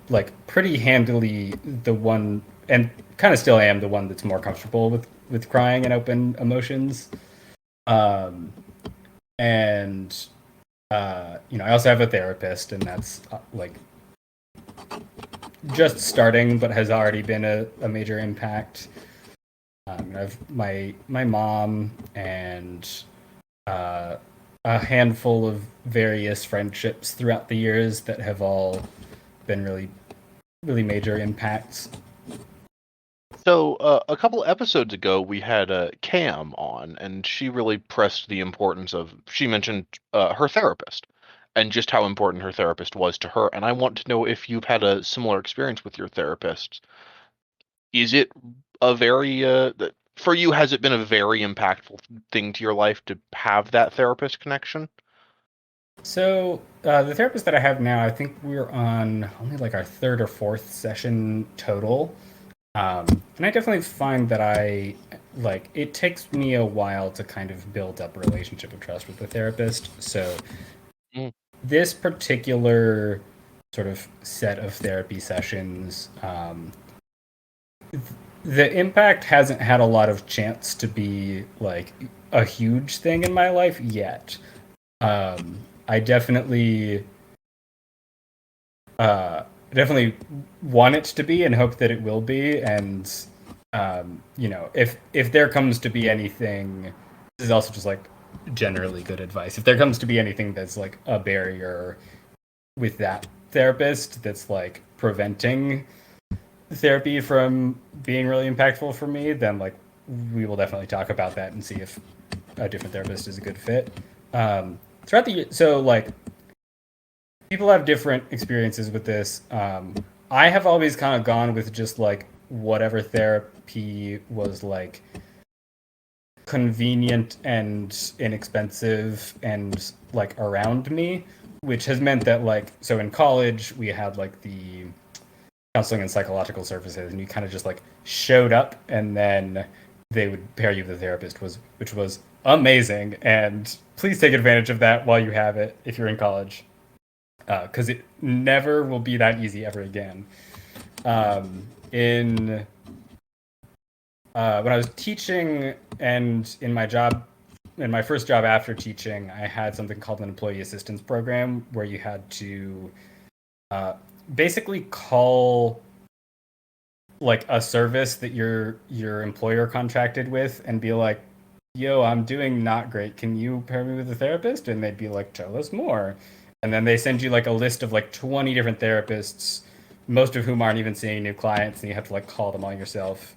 like pretty handily the one, and kind of still am the one that's more comfortable with crying and open emotions. Um, and I also have a therapist, and that's like just starting, but has already been a major impact. I've my mom and uh, a handful of various friendships throughout the years that have all been really, really major impacts.
So a couple episodes ago, we had Cam on, and she really pressed the importance of. She mentioned her therapist, and just how important her therapist was to her. And I want to know if you've had a similar experience with your therapist. Is it a very for you? Has it been a very impactful thing to your life to have that therapist connection?
So the therapist that I have now, I think we're on only like our third or fourth session total. And I definitely find that it takes me a while to kind of build up a relationship of trust with the therapist. So
Mm.
this particular sort of set of therapy sessions, the impact hasn't had a lot of chance to be like a huge thing in my life yet. I definitely want it to be and hope that it will be. And if there comes to be anything, this is also just like generally good advice. If there comes to be anything that's like a barrier with that therapist that's like preventing therapy from being really impactful for me, then like we will definitely talk about that and see if a different therapist is a good fit. Throughout the year, so like people have different experiences with this. I have always kind of gone with just like whatever therapy was like convenient and inexpensive and like around me, which has meant that like so in college we had like the counseling and psychological services, and you kind of just like showed up, and then they would pair you with a therapist, which was amazing. And please take advantage of that while you have it if you're in college, because it never will be that easy ever again. In When I was teaching and in my first job after teaching, I had something called an employee assistance program where you had to basically call like a service that your employer contracted with and be like, yo, I'm doing not great, can you pair me with a therapist? And they'd be like, tell us more. And then they send you like a list of like 20 different therapists, most of whom aren't even seeing new clients, and you have to like call them all yourself.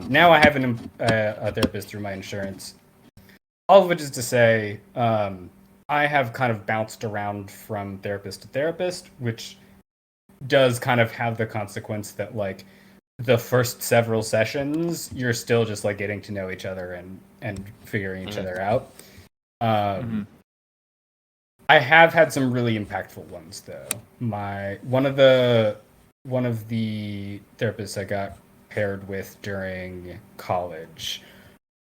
Now I have a therapist through my insurance. All of which is to say, I have kind of bounced around from therapist to therapist, which does kind of have the consequence that like the first several sessions you're still just like getting to know each other and figuring each other out.
Mm-hmm.
I have had some really impactful ones though. One of the therapists I got paired with during college,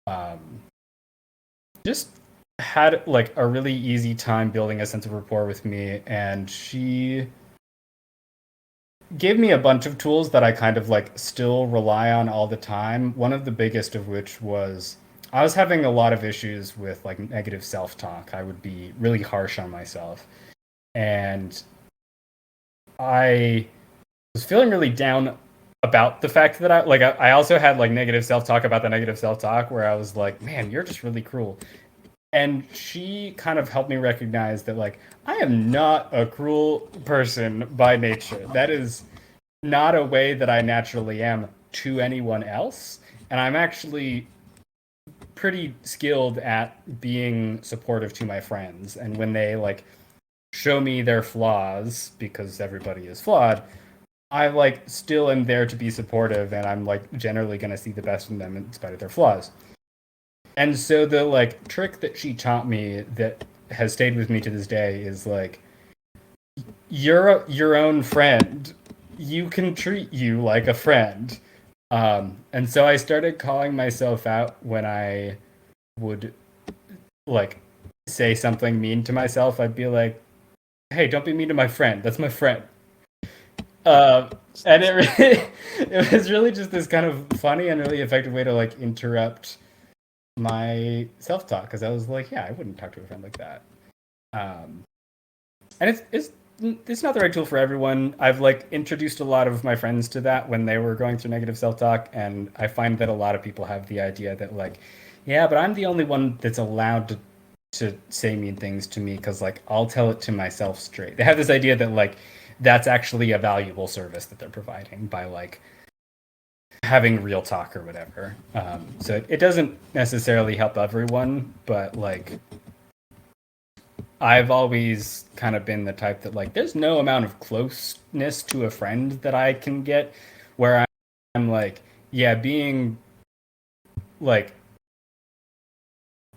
um, just had like a really easy time building a sense of rapport with me, and she gave me a bunch of tools that I kind of like still rely on all the time. One of the biggest of which was I was having a lot of issues with like negative self-talk. I would be really harsh on myself. And I was feeling really down about the fact that I also had like negative self-talk about the negative self-talk where I was like, man, you're just really cruel. And she kind of helped me recognize that like I am not a cruel person by nature. That is not a way that I naturally am to anyone else. And I'm actually pretty skilled at being supportive to my friends. And when they like show me their flaws, because everybody is flawed, I like still am there to be supportive, and I'm like generally going to see the best in them in spite of their flaws. And so the like trick that she taught me that has stayed with me to this day is like, you're your own friend. You can treat you like a friend. And so I started calling myself out when I would like say something mean to myself. I'd be like, "Hey, don't be mean to my friend. That's my friend." And it really, it was really just this kind of funny and really effective way to like interrupt my self-talk, because I was like, yeah, I wouldn't talk to a friend like that. And it's not the right tool for everyone. I've like introduced a lot of my friends to that when they were going through negative self-talk, and I find that a lot of people have the idea that like, yeah, but I'm the only one that's allowed to say mean things to me because like I'll tell it to myself straight. They have this idea that like that's actually a valuable service that they're providing by like having real talk or whatever. So it doesn't necessarily help everyone, but like I've always kind of been the type that like there's no amount of closeness to a friend that I can get where I'm like, yeah, being like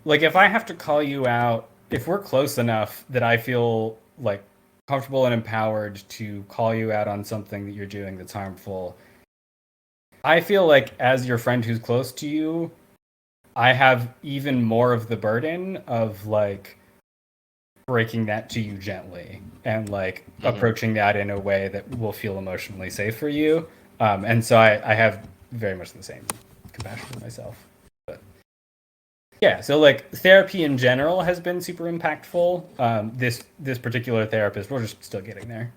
if I have to call you out, if we're close enough that I feel like comfortable and empowered to call you out on something that you're doing that's harmful, I feel like as your friend who's close to you, I have even more of the burden of like breaking that to you gently and like approaching that in a way that will feel emotionally safe for you. And so I have very much the same compassion for myself. But yeah, so like therapy in general has been super impactful. This particular therapist, we're just still getting there.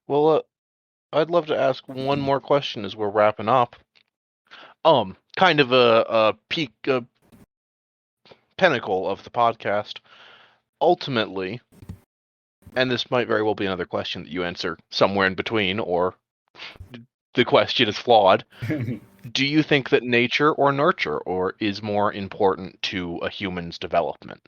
Well, I'd love to ask one more question as we're wrapping up. Kind of a peak, pinnacle of the podcast. Ultimately, and this might very well be another question that you answer somewhere in between, or the question is flawed. Do you think that nature or nurture or is more important to a human's development?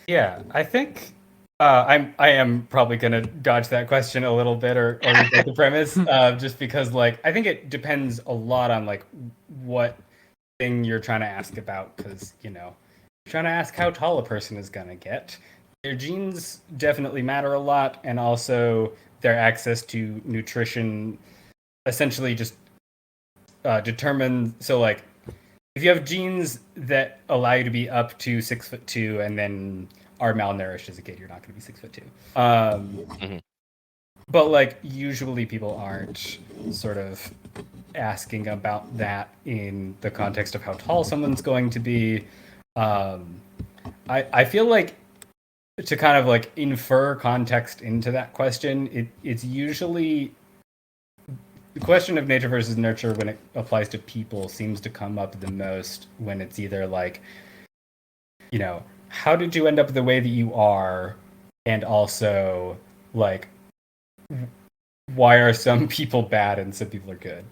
Yeah, I think I am probably gonna dodge that question a little bit or reject the premise, just because like I think it depends a lot on like what thing you're trying to ask about, because you're trying to ask how tall a person is gonna get. Their genes definitely matter a lot, and also their access to nutrition essentially just determine. So like if you have genes that allow you to be up to 6'2" and then are malnourished as a kid, you're not going to be 6'2". But like usually people aren't sort of asking about that in the context of how tall someone's going to be. I feel like to kind of like infer context into that question, it's usually the question of nature versus nurture when it applies to people seems to come up the most when it's either like, how did you end up the way that you are? And also like, why are some people bad and some people are good?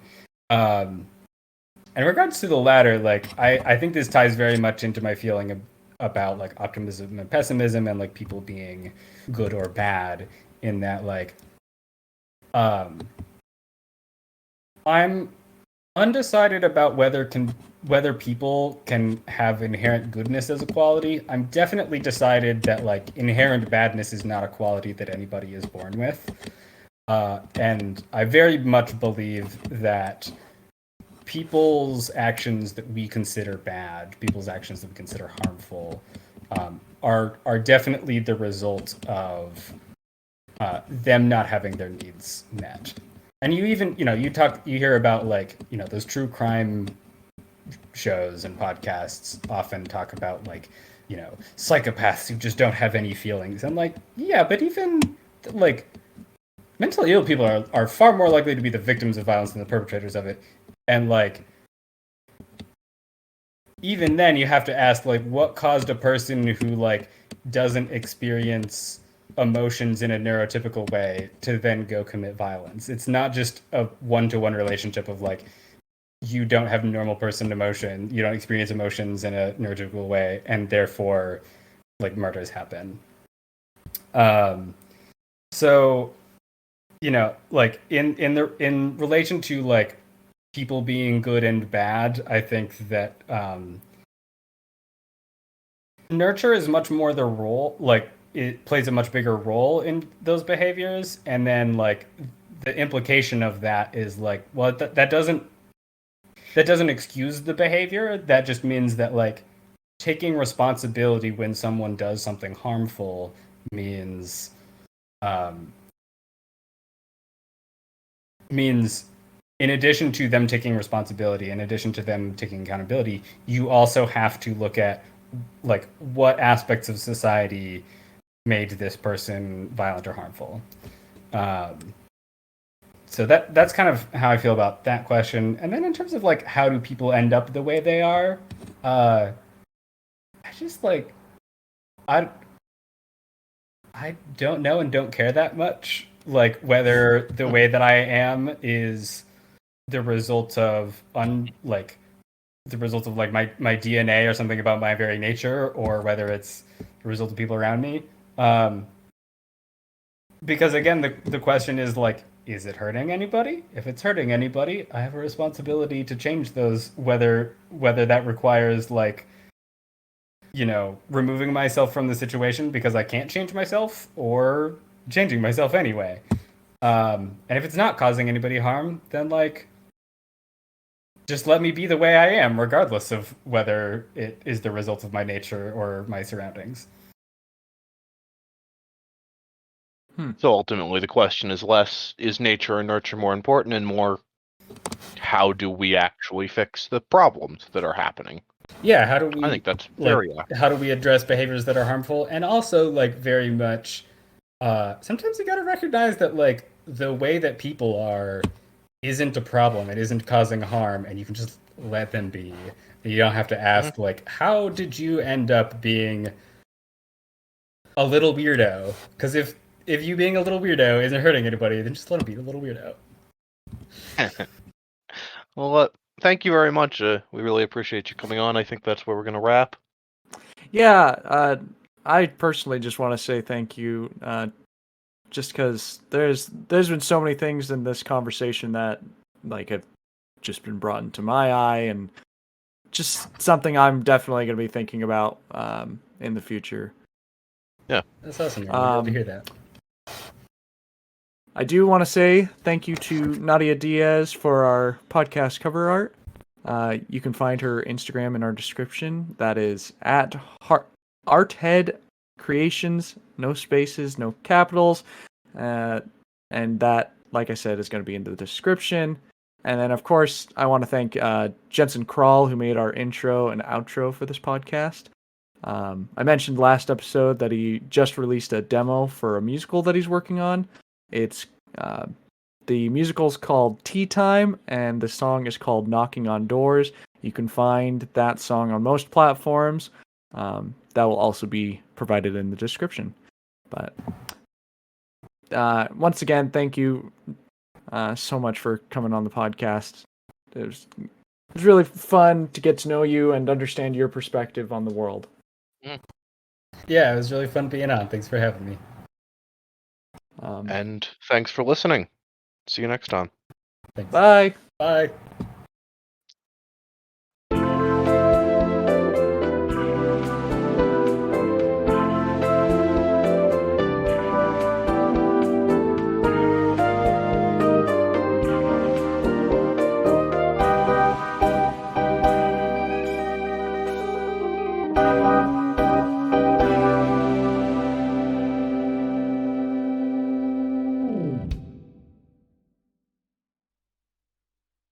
In regards to the latter, like I think this ties very much into my feeling about like optimism and pessimism and like people being good or bad, in that like I'm undecided about whether people can have inherent goodness as a quality. I'm definitely decided that like inherent badness is not a quality that anybody is born with. And I very much believe that people's actions that we consider bad, people's actions that we consider harmful, are definitely the result of them not having their needs met. And you even, you hear about like, those true crime shows and podcasts often talk about like, psychopaths who just don't have any feelings. I'm like, yeah, but even like mentally ill people are far more likely to be the victims of violence than the perpetrators of it. And like, even then you have to ask like, what caused a person who like doesn't experience emotions in a neurotypical way to then go commit violence? It's not just a one-to-one relationship of like, you don't have normal person emotion, you don't experience emotions in a neurotypical way, and therefore like murders happen. So like in relation to like people being good and bad, I think that nurture is much more the role, like it plays a much bigger role in those behaviors. And then like the implication of that is like, well, that doesn't excuse the behavior. That just means that like taking responsibility when someone does something harmful means in addition to them taking responsibility, in addition to them taking accountability, you also have to look at like what aspects of society made this person violent or harmful. So that's kind of how I feel about that question. And then in terms of like how do people end up the way they are, I just like I don't know and don't care that much. Like whether the way that I am is the result of my DNA or something about my very nature, or whether it's the result of people around me. Because again, the question is like, is it hurting anybody? If it's hurting anybody, I have a responsibility to change those, whether that requires like, removing myself from the situation because I can't change myself, or changing myself anyway. And if it's not causing anybody harm, then like, just let me be the way I am, regardless of whether it is the result of my nature or my surroundings.
So ultimately, the question is less, is nature or nurture more important, and more, how do we actually fix the problems that are happening?
Yeah, how do we?
I think that's very accurate.
How do we address behaviors that are harmful, and also like very much. Sometimes you gotta recognize that like the way that people are isn't a problem. It isn't causing harm, and you can just let them be. You don't have to ask like, how did you end up being a little weirdo? Because if you being a little weirdo isn't hurting anybody, then just let them be a little weirdo.
Well, thank you very much. We really appreciate you coming on. I think that's where we're going to wrap.
Yeah, I personally just want to say thank you, just because there's been so many things in this conversation that like have just been brought into my eye, and just something I'm definitely going to be thinking about in the future.
Yeah,
that's awesome. I'm glad to hear that.
I do want to say thank you to Nadia Diaz for our podcast cover art. You can find her Instagram in our description. That is at Arthead Creations, no spaces, no capitals. And that, like I said, is going to be in the description. And then, of course, I want to thank Jensen Kral, who made our intro and outro for this podcast. I mentioned last episode that he just released a demo for a musical that he's working on. It's the musical's called Tea Time, and the song is called Knocking on Doors. You can find that song on most platforms. That will also be provided in the description. But once again, thank you so much for coming on the podcast. It was really fun to get to know you and understand your perspective on the world.
Yeah, it was really fun being on. Thanks for having me.
And thanks for listening. See you next time.
Thanks.
Bye.
Bye.